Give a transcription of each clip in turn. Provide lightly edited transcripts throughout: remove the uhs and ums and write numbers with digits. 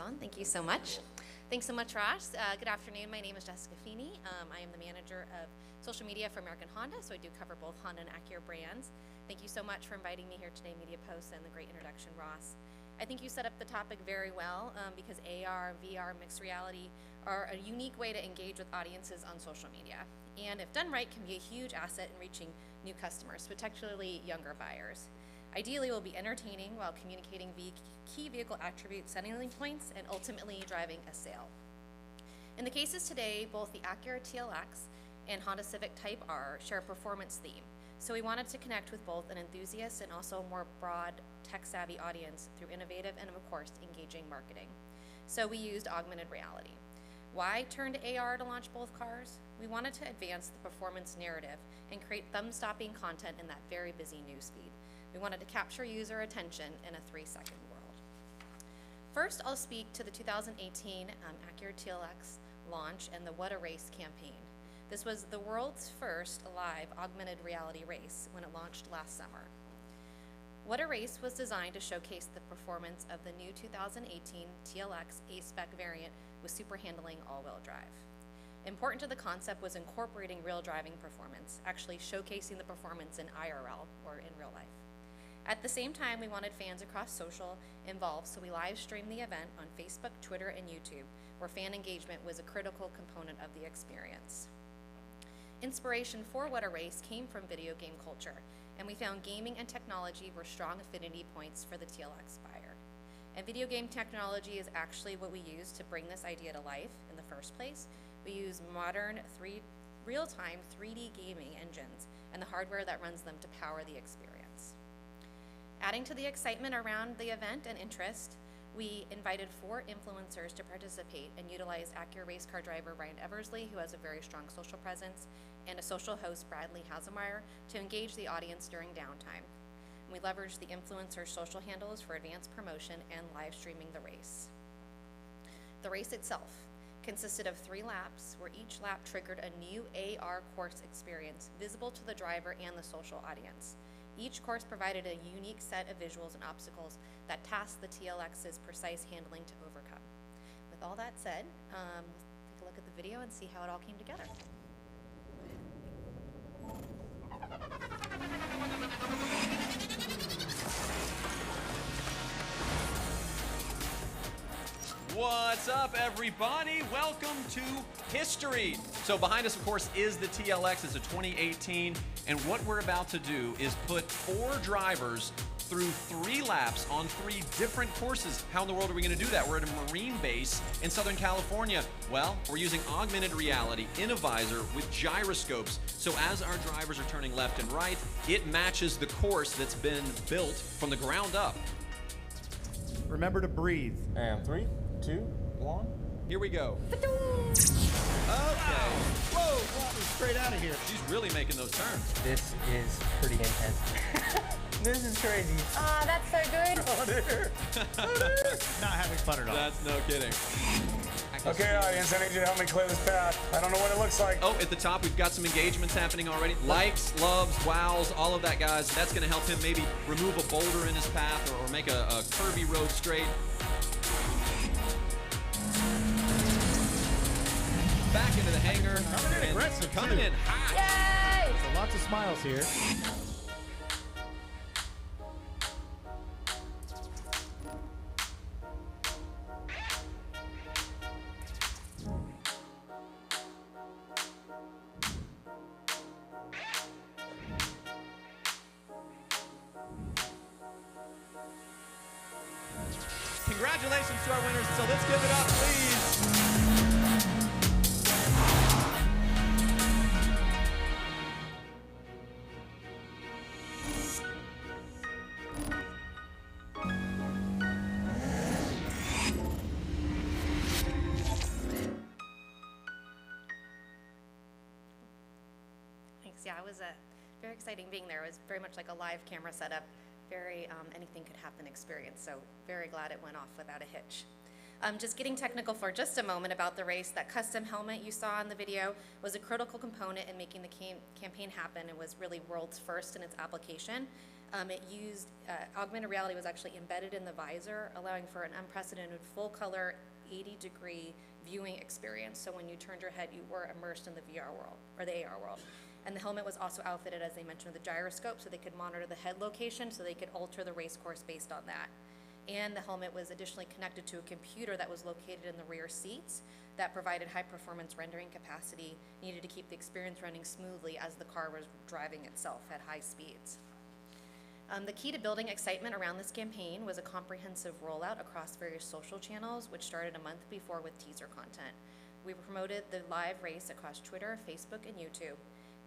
on. Thank you so much. Thanks so much, Ross. Good afternoon. My name is Jessica Fini. I am the manager of social media for American Honda, so I do cover both Honda and Acura brands. Thank you so much for inviting me here today, MediaPost, and the great introduction, Ross. I think you set up the topic very well because AR, VR, mixed reality are a unique way to engage with audiences on social media. And if done right, can be a huge asset in reaching new customers, particularly younger buyers. Ideally, it will be entertaining while communicating key vehicle attributes, setting points, and ultimately driving a sale. In the cases today, both the Acura TLX and Honda Civic Type R share a performance theme. So we wanted to connect with both an enthusiast and also a more broad, tech-savvy audience through innovative and, of course, engaging marketing. So we used augmented reality. Why turn to AR to launch both cars? We wanted to advance the performance narrative and create thumb-stopping content in that very busy newsfeed. We wanted to capture user attention in a 3-second world. First, I'll speak to the 2018 Acura TLX launch and the What a Race campaign. This was the world's first live augmented reality race when it launched last summer. What a Race was designed to showcase the performance of the new 2018 TLX A-Spec variant with super handling all-wheel drive. Important to the concept was incorporating real driving performance, actually showcasing the performance in IRL, or in real life. At the same time, we wanted fans across social involved, so we live streamed the event on Facebook, Twitter, and YouTube, where fan engagement was a critical component of the experience. Inspiration for What a Race came from video game culture, and we found gaming and technology were strong affinity points for the TLX buyer. And video game technology is actually what we use to bring this idea to life in the first place. We use modern real-time 3D gaming engines and the hardware that runs them to power the experience. Adding to the excitement around the event and interest, we invited 4 influencers to participate and utilize Acura race car driver Ryan Eversley, who has a very strong social presence, and a social host, Bradley Hasemeyer, to engage the audience during downtime. We leveraged the influencer social handles for advanced promotion and live streaming the race. The race itself consisted of 3 laps, where each lap triggered a new AR course experience visible to the driver and the social audience. Each course provided a unique set of visuals and obstacles that tasked the TLX's precise handling to overcome. With all that said, let's take a look at the video and see how it all came together. What's up, everybody? Welcome to history. So behind us, of course, is the TLX. It's a 2018, and what we're about to do is put 4 drivers through 3 laps on 3 different courses. How in the world are we going to do that? We're at a Marine base in Southern California. Well, we're using augmented reality in a visor with gyroscopes. So as our drivers are turning left and right, it matches the course that's been built from the ground up. Remember to breathe. And 3, 2, 1. Here we go. Okay. Whoa, straight out of here. She's really making those turns. This is pretty intense. This is crazy. Aw, that's so good. Not having fun at all. That's no kidding. Okay, audience, I need you to help me clear this path. I don't know what it looks like. Oh, at the top, we've got some engagements happening already. Likes, loves, wows, all of that, guys. That's going to help him maybe remove a boulder in his path or make a curvy road straight. Back into the hangar. Coming in aggressive, Coming in hot. Yay! So lots of smiles here. Congratulations to our winners. So let's give it up, please. Thanks. Yeah, it was very exciting being there. It was very much like a live camera setup, very anything could happen experience. So very glad it went off without a hitch. Just getting technical for just a moment about the race, that custom helmet you saw in the video was a critical component in making the campaign happen and was really world's first in its application. It used, augmented reality was actually embedded in the visor, allowing for an unprecedented full-color 80-degree viewing experience. So when you turned your head, you were immersed in the VR world, or the AR world. And the helmet was also outfitted, as they mentioned, with a gyroscope, so they could monitor the head location, so they could alter the race course based on that. And the helmet was additionally connected to a computer that was located in the rear seats that provided high-performance rendering capacity needed to keep the experience running smoothly as the car was driving itself at high speeds. The key to building excitement around this campaign was a comprehensive rollout across various social channels, which started a month before with teaser content. We promoted the live race across Twitter, Facebook, and YouTube,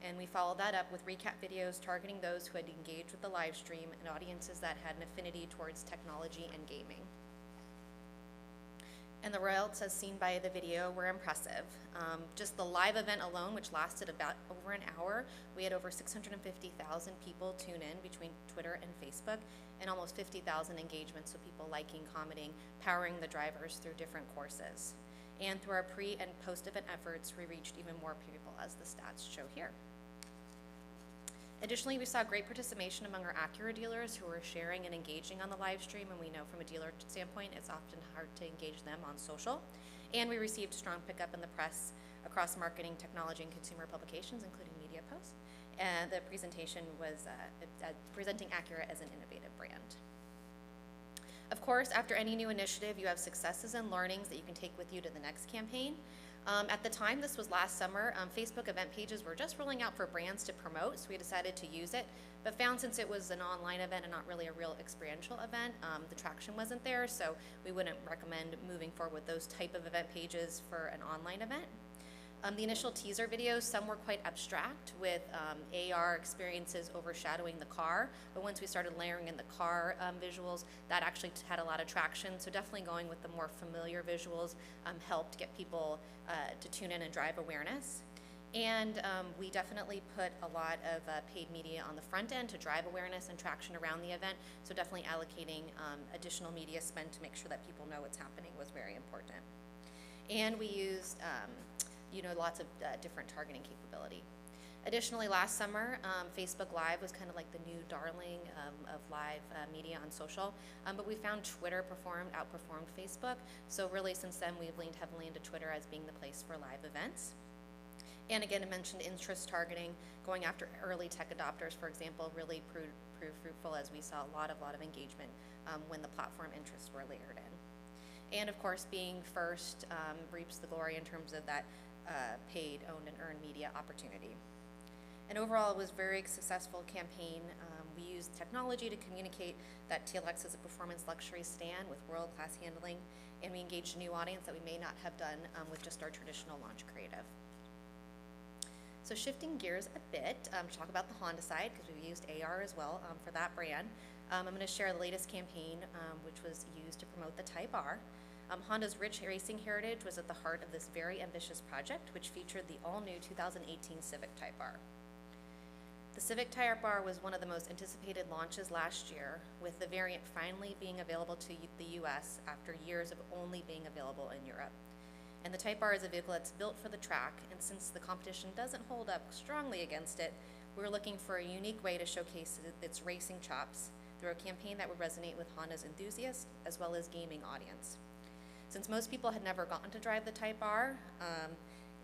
and we followed that up with recap videos targeting those who had engaged with the live stream and audiences that had an affinity towards technology and gaming. And the results, as seen by the video, were impressive. Just the live event alone, which lasted about over an hour, we had over 650,000 people tune in between Twitter and Facebook, and almost 50,000 engagements, so people liking, commenting, powering the drivers through different courses. And through our pre- and post-event efforts, we reached even more people, as the stats show here. Additionally, we saw great participation among our Acura dealers who were sharing and engaging on the live stream, and we know from a dealer standpoint, it's often hard to engage them on social. And we received strong pickup in the press across marketing, technology, and consumer publications, including MediaPost. And the presentation was presenting Acura as an innovative brand. Of course, after any new initiative, you have successes and learnings that you can take with you to the next campaign. At the time, this was last summer, Facebook event pages were just rolling out for brands to promote, so we decided to use it, but found since it was an online event and not really a real experiential event, the traction wasn't there, so we wouldn't recommend moving forward with those type of event pages for an online event. The initial teaser videos, some were quite abstract with AR experiences overshadowing the car, but once we started layering in the car visuals, that actually had a lot of traction, so definitely going with the more familiar visuals helped get people to tune in and drive awareness. And we definitely put a lot of paid media on the front end to drive awareness and traction around the event, so definitely allocating additional media spend to make sure that people know what's happening was very important. And we used lots of different targeting capability. Additionally, last summer, Facebook Live was kind of like the new darling of live media on social, but we found Twitter outperformed Facebook, so really since then we've leaned heavily into Twitter as being the place for live events. And again, I mentioned interest targeting, going after early tech adopters, for example, really proved fruitful as we saw a lot of engagement when the platform interests were layered in. And of course, being first reaps the glory in terms of that paid, owned, and earned media opportunity. And overall, it was a very successful campaign. We used technology to communicate that TLX is a performance luxury sedan with world-class handling, and we engaged a new audience that we may not have done with just our traditional launch creative. So shifting gears a bit to talk about the Honda side, because we used AR as well for that brand. I'm going to share the latest campaign, which was used to promote the Type R. Honda's rich racing heritage was at the heart of this very ambitious project, which featured the all-new 2018 Civic Type R. The Civic Type R was one of the most anticipated launches last year, with the variant finally being available to the US after years of only being available in Europe. And the Type R is a vehicle that's built for the track, and since the competition doesn't hold up strongly against it, we're looking for a unique way to showcase its racing chops through a campaign that would resonate with Honda's enthusiasts as well as gaming audience. Since most people had never gotten to drive the Type R,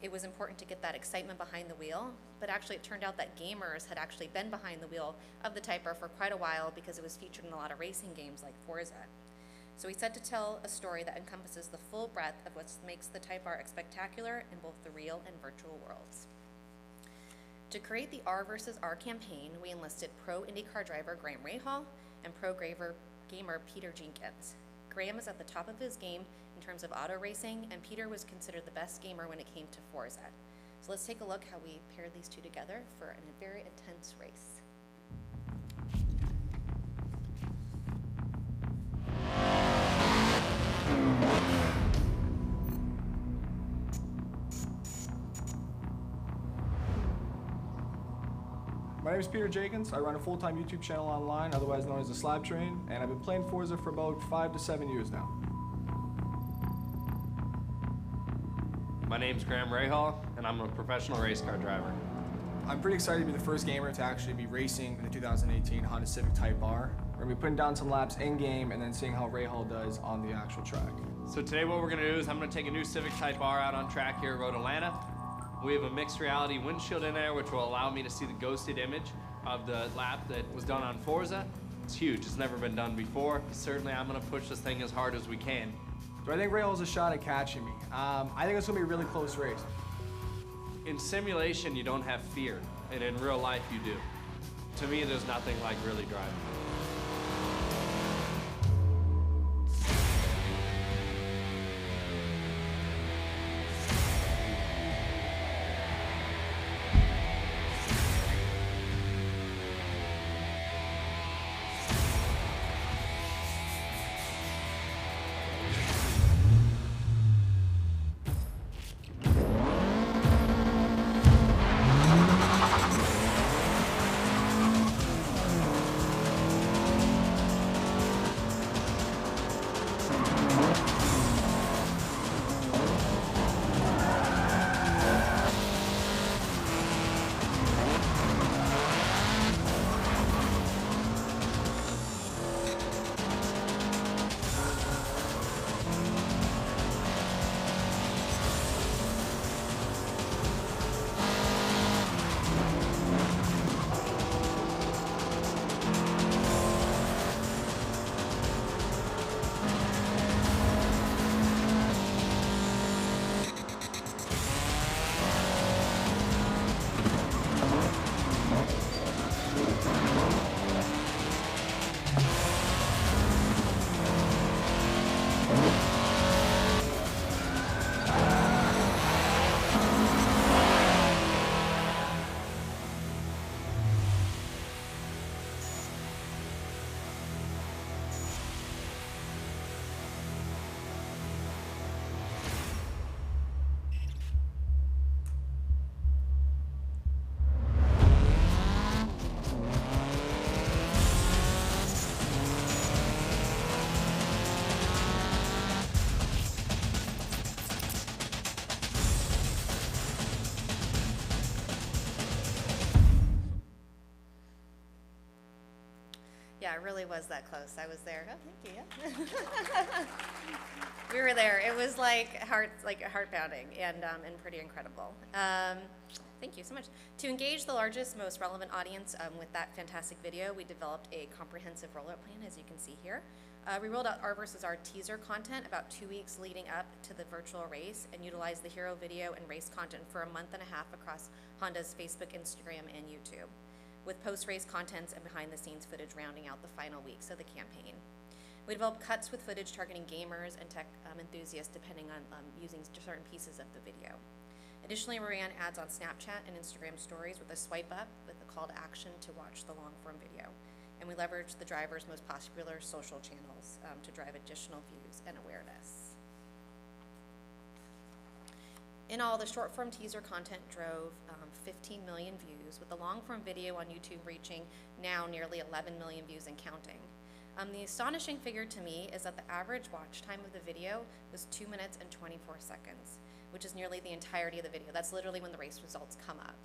it was important to get that excitement behind the wheel, but actually it turned out that gamers had actually been behind the wheel of the Type R for quite a while because it was featured in a lot of racing games like Forza. So we set to tell a story that encompasses the full breadth of what makes the Type R spectacular in both the real and virtual worlds. To create the R versus R campaign, we enlisted pro IndyCar driver Graham Rahal and pro gamer Peter Jenkins. Graham is at the top of his game in terms of auto racing, and Peter was considered the best gamer when it came to Forza. So let's take a look how we paired these two together for a very intense race. My name is Peter Jenkins. I run a full-time YouTube channel online, otherwise known as the Slab Train, and I've been playing Forza for about 5 to 7 years now. My name's Graham Rahal, and I'm a professional race car driver. I'm pretty excited to be the first gamer to actually be racing in the 2018 Honda Civic Type R. We're gonna be putting down some laps in-game and then seeing how Ray Hall does on the actual track. So today what we're gonna do is I'm gonna take a new Civic Type R out on track here at Road Atlanta. We have a mixed reality windshield in there, which will allow me to see the ghosted image of the lap that was done on Forza. It's huge, it's never been done before. Certainly I'm gonna push this thing as hard as we can. So I think Ray Hall's a shot at catching me. I think it's gonna be a really close race. In simulation, you don't have fear, and in real life, you do. To me, there's nothing like really driving. Yeah, it really was that close. I was there. Oh, thank you. Yeah. We were there. It was like heart pounding and pretty incredible. Thank you so much. To engage the largest, most relevant audience with that fantastic video, we developed a comprehensive rollout plan, as you can see here. We rolled out our versus our teaser content about 2 weeks leading up to the virtual race and utilized the hero video and race content for a month and a half across Honda's Facebook, Instagram, and YouTube, with post-race contents and behind-the-scenes footage rounding out the final weeks of the campaign. We developed cuts with footage targeting gamers and tech enthusiasts depending on using certain pieces of the video. Additionally, we ran ads on Snapchat and Instagram stories with a swipe up with a call to action to watch the long-form video. And we leveraged the driver's most popular social channels to drive additional views and awareness. In all, the short-form teaser content drove 15 million views, with the long-form video on YouTube reaching now nearly 11 million views and counting. The astonishing figure to me is that the average watch time of the video was 2 minutes and 24 seconds, which is nearly the entirety of the video. That's literally when the race results come up.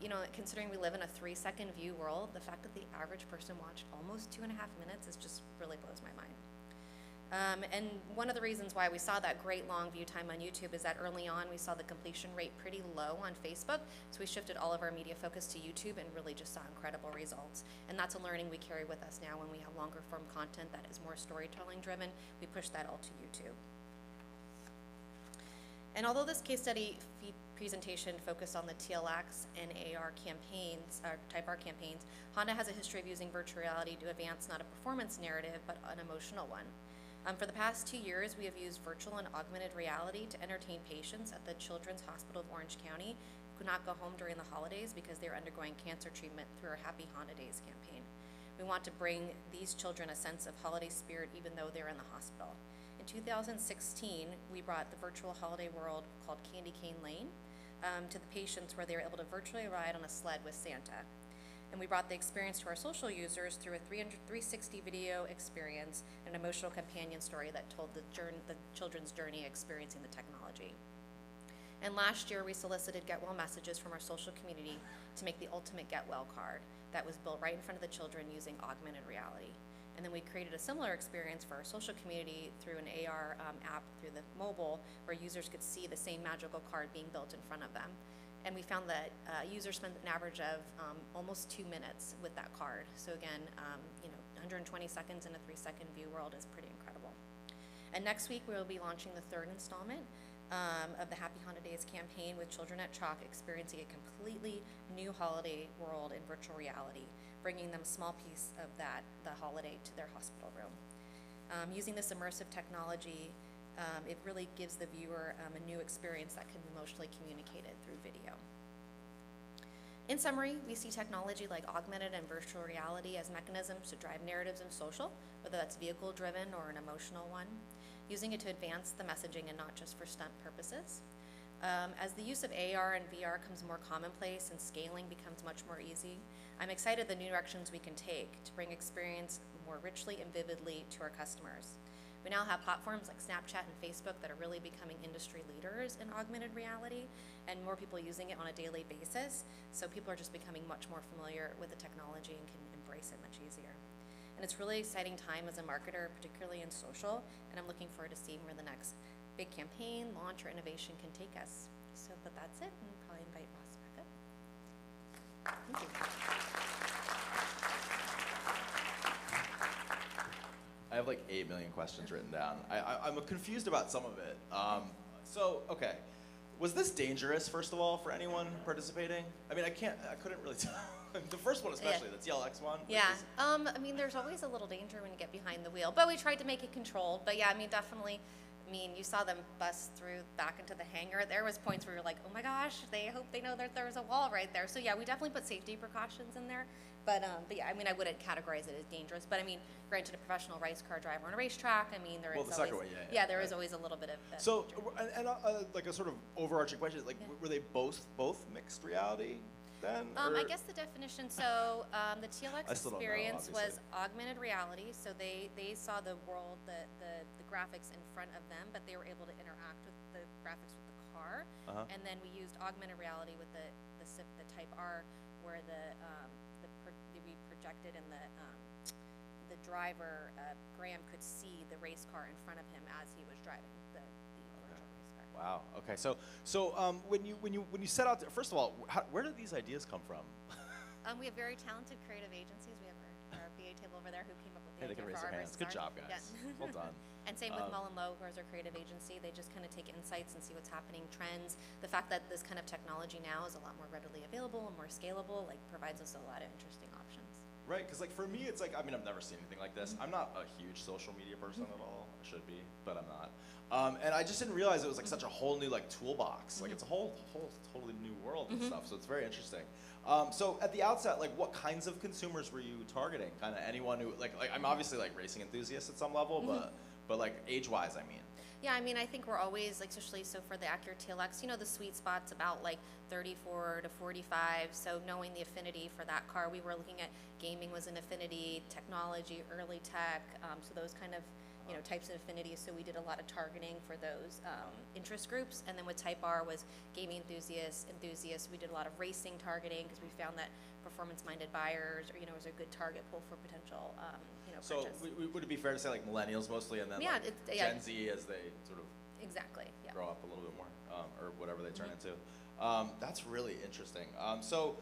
You know, considering we live in a 3-second view world, the fact that the average person watched almost 2.5 minutes is just really blows my mind. And one of the reasons why we saw that great long view time on YouTube is that early on we saw the completion rate pretty low on Facebook, so we shifted all of our media focus to YouTube and really just saw incredible results. And that's a learning we carry with us now when we have longer form content that is more storytelling driven. We push that all to YouTube. And although this case study presentation focused on the TLX and AR campaigns, or Type R campaigns, Honda has a history of using virtual reality to advance not a performance narrative, but an emotional one. For the past 2 years, we have used virtual and augmented reality to entertain patients at the Children's Hospital of Orange County who could not go home during the holidays because they're undergoing cancer treatment through our Happy Honda Days campaign. We want to bring these children a sense of holiday spirit even though they're in the hospital. In 2016, we brought the virtual holiday world called Candy Cane Lane to the patients where they were able to virtually ride on a sled with Santa. And we brought the experience to our social users through a 360 video experience, an emotional companion story that told the children's journey experiencing the technology. And last year, we solicited Get Well messages from our social community to make the ultimate Get Well card that was built right in front of the children using augmented reality. And then we created a similar experience for our social community through an AR app through the mobile, where users could see the same magical card being built in front of them. And we found that users spent an average of almost 2 minutes with that card. So again, 120 seconds in a 3-second view world is pretty incredible. And next week, we will be launching the 3rd installment of the Happy Honda Days campaign, with children at Chalk experiencing a completely new holiday world in virtual reality, bringing them a small piece of the holiday to their hospital room. Using this immersive technology, it really gives the viewer a new experience that can be emotionally communicated through video. In summary, we see technology like augmented and virtual reality as mechanisms to drive narratives in social, whether that's vehicle-driven or an emotional one, using it to advance the messaging and not just for stunt purposes. As the use of AR and VR comes more commonplace and scaling becomes much more easy, I'm excited the new directions we can take to bring experience more richly and vividly to our customers. We now have platforms like Snapchat and Facebook that are really becoming industry leaders in augmented reality, and more people using it on a daily basis. So people are just becoming much more familiar with the technology and can embrace it much easier. And it's really exciting time as a marketer, particularly in social, and I'm looking forward to seeing where the next big campaign, launch, or innovation can take us. So, but that's it, and I'll probably invite Ross back up. Thank you. I have like 8 million questions written down. I'm confused about some of it. Okay. Was this dangerous, first of all, for anyone participating? I mean, I couldn't really tell. The first one especially, the TLX one. Yeah, I mean, there's always a little danger when you get behind the wheel, but we tried to make it controlled. But yeah, I mean, definitely, you saw them bust through back into the hangar. There was points where you're like, oh my gosh, they hope they know that there's a wall right there. So yeah, we definitely put safety precautions in there. But yeah, I mean, I wouldn't categorize it as dangerous. But I mean, granted, a professional race car driver on a racetrack, I mean, there is the second always, one, yeah, there is always a little bit of So, danger. and like a sort of overarching question, like, were they both mixed reality then? I guess the definition, so the TLX I still don't know, experience was obviously. augmented reality. So they saw the world, the graphics in front of them, but they were able to interact with the graphics with the car. And then we used augmented reality with the Type R, where we projected and the driver, Graham, could see the race car in front of him as he was driving the virtual race car. Wow. Okay. So when you set out, first of all, where did these ideas come from? We have very talented creative agencies. We have our BA table over there who came up with the Hey, they can idea raise for their our hands. race Good car. job, guys. Yeah. Well done. And same with Mullen Lowe, who is our creative agency. They just kind of take insights and see what's happening, trends. The fact that this kind of technology now is a lot more readily available and more scalable, like, provides us a lot of interesting options. Right, because like for me, it's like, I mean, I've never seen anything like this. I'm not a huge social media person at all. I should be, but I'm not. And I just didn't realize it was like such a whole new like toolbox. Like it's a whole totally new world and stuff. So it's very interesting. So at the outset, like what kinds of consumers were you targeting? Kind of anyone who like I'm obviously like racing enthusiasts at some level, but like age-wise, I mean. Yeah, I mean, I think we're always, like, especially so for the Acura TLX, the sweet spot's about like 34 to 45. So knowing the affinity for that car, we were looking at gaming was an affinity, technology, early tech, so those kind of types of affinities. So we did a lot of targeting for those interest groups. And then with Type R was gaming enthusiasts. We did a lot of racing targeting because we found that performance-minded buyers, was a good target pool for potential, So purchase. would it be fair to say like millennials mostly, and then Yeah, like Gen Z as they sort of Exactly. Yeah. grow up a little bit more, or whatever they turn into? That's really interesting. So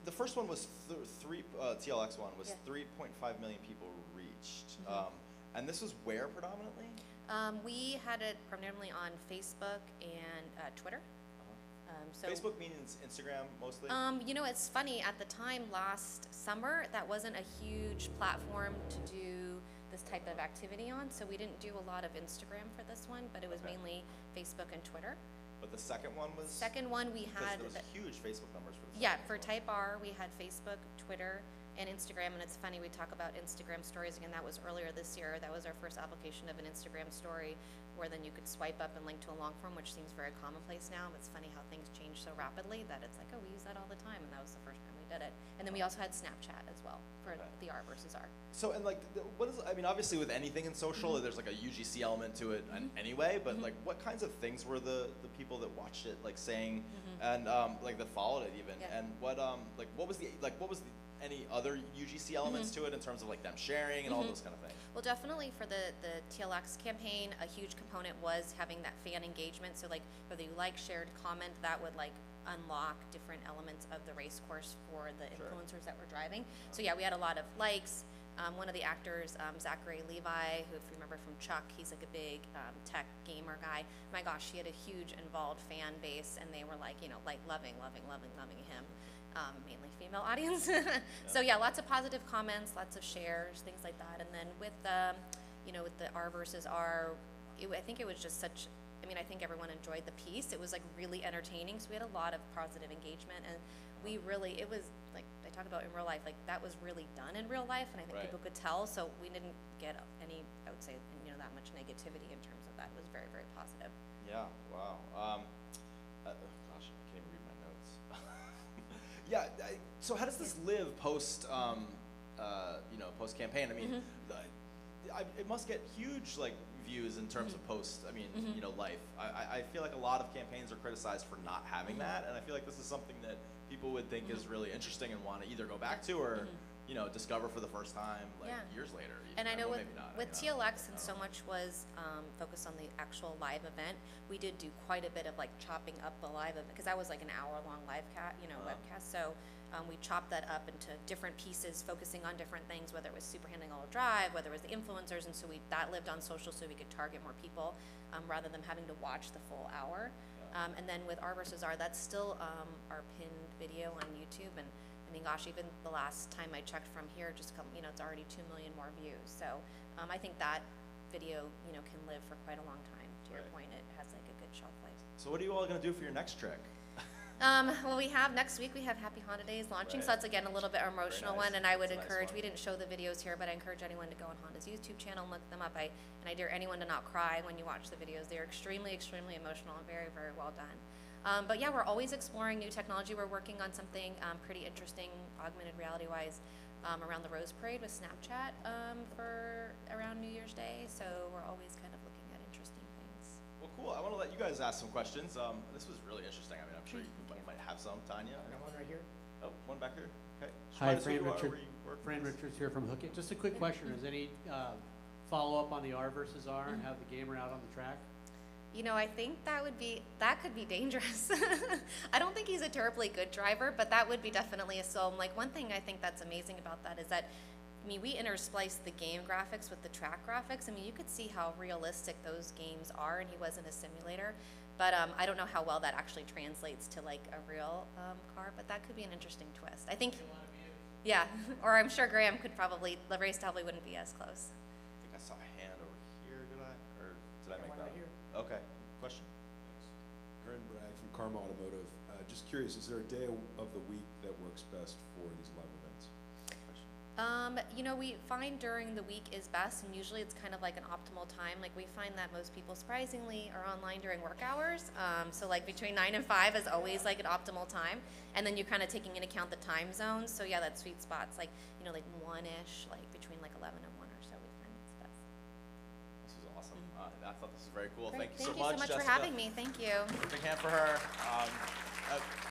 the first one was TLX one was 3.5 million people reached. And this was where predominantly? We had it primarily on Facebook and Twitter. So Facebook means Instagram mostly? It's funny, at the time last summer, that wasn't a huge platform to do this type of activity on, so we didn't do a lot of Instagram for this one, but it was mainly Facebook and Twitter. But the second one was? Second one we had... There was huge Facebook numbers for the Yeah, second for one. Type R, we had Facebook, Twitter, and Instagram. And it's funny, we talk about Instagram stories again. That was earlier this year. That was our first application of an Instagram story, where then you could swipe up and link to a long form, which seems very commonplace now. But it's funny how things change so rapidly that it's like, oh, we use that all the time, and that was the first time we did it. And then we also had Snapchat as well for the R versus R. So, and like, what is, I mean, obviously with anything in social, there's like a UGC element to it anyway, but like, what kinds of things were the people that watched it like saying, and like that followed it even, and what was the any other UGC elements to it in terms of like them sharing and all those kind of things? Well, definitely for the TLX campaign, a huge component was having that fan engagement. So like whether you like, shared, comment, that would like unlock different elements of the race course for the influencers that were driving. So yeah, we had a lot of likes. One of the actors, Zachary Levi, who if you remember from Chuck, he's like a big tech gamer guy. My gosh, he had a huge involved fan base, and they were like, you know, like loving him. Mainly female audience. So yeah, lots of positive comments, lots of shares, things like that. And then with the, with the R versus R, I think it was just such, I think everyone enjoyed the piece. It was like really entertaining. So we had a lot of positive engagement, and we really, it was like I talk about in real life, like that was really done in real life, and I think people could tell. So we didn't get any, I would say, that much negativity in terms of that. It was very, very positive. Yeah. Wow. Gosh, I can't even read my notes. Yeah. So how does this live post, post campaign? I mean, it must get huge like views in terms of post. I mean, life. I feel like a lot of campaigns are criticized for not having that, and I feel like this is something that people would think is really interesting and want to either go back to or discover for the first time years later. And I know well, with TLX, and so much was focused on the actual live event, we did do quite a bit of like chopping up the live event, because that was like an hour-long webcast. So we chopped that up into different pieces, focusing on different things, whether it was super handling all drive, whether it was the influencers, and so that lived on social, so we could target more people rather than having to watch the full hour. And then with R versus R, that's still our pinned video on YouTube, and gosh, even the last time I checked from here, it's already 2 million more views. So I think that video, can live for quite a long time. To your point, it has like a good shelf life. So what are you all gonna do for your next trick? Well, next week we have Happy Honda Days launching, so that's again a little bit emotional one, and I would encourage, we didn't show the videos here, but I encourage anyone to go on Honda's YouTube channel and look them up. And I dare anyone to not cry when you watch the videos. They are extremely, extremely emotional and very, very well done. But yeah, we're always exploring new technology. We're working on something pretty interesting, augmented reality-wise, around the Rose Parade with Snapchat for around New Year's Day. So we're always kind of looking at interesting things. Well, cool. I want to let you guys ask some questions. This was really interesting. I mean, I'm sure you might have some. Tanya? I got one right here. Oh, one back here. Okay. Hi, Fran Richards here from Hook It. Just a quick question. Is any follow-up on the R versus R and have the gamer out on the track? I think that could be dangerous. I don't think he's a terribly good driver, but that would be definitely a skill. Like one thing I think that's amazing about that is that, we intersplice the game graphics with the track graphics. You could see how realistic those games are, and he wasn't a simulator. But I don't know how well that actually translates to like a real car, but that could be an interesting twist. I think, yeah, or I'm sure Graham could probably, the race probably wouldn't be as close. I think I saw a hand over here, did I? Or did I make that? Right here. Okay, question? Aaron Bragg from Karma Automotive. Just curious, is there a day of the week that works best for these live events? We find during the week is best, and usually it's kind of like an optimal time. Like we find that most people surprisingly are online during work hours. So like between 9 and 5 is always like an optimal time. And then you're kind of taking into account the time zones. So yeah, that sweet spot's like, like 1-ish, like between like 11 and 1 or so we find it's best. This was awesome. I thought this was very cool. Great. Thank you so much, Jessica, for having me. Thank you. Big hand for her.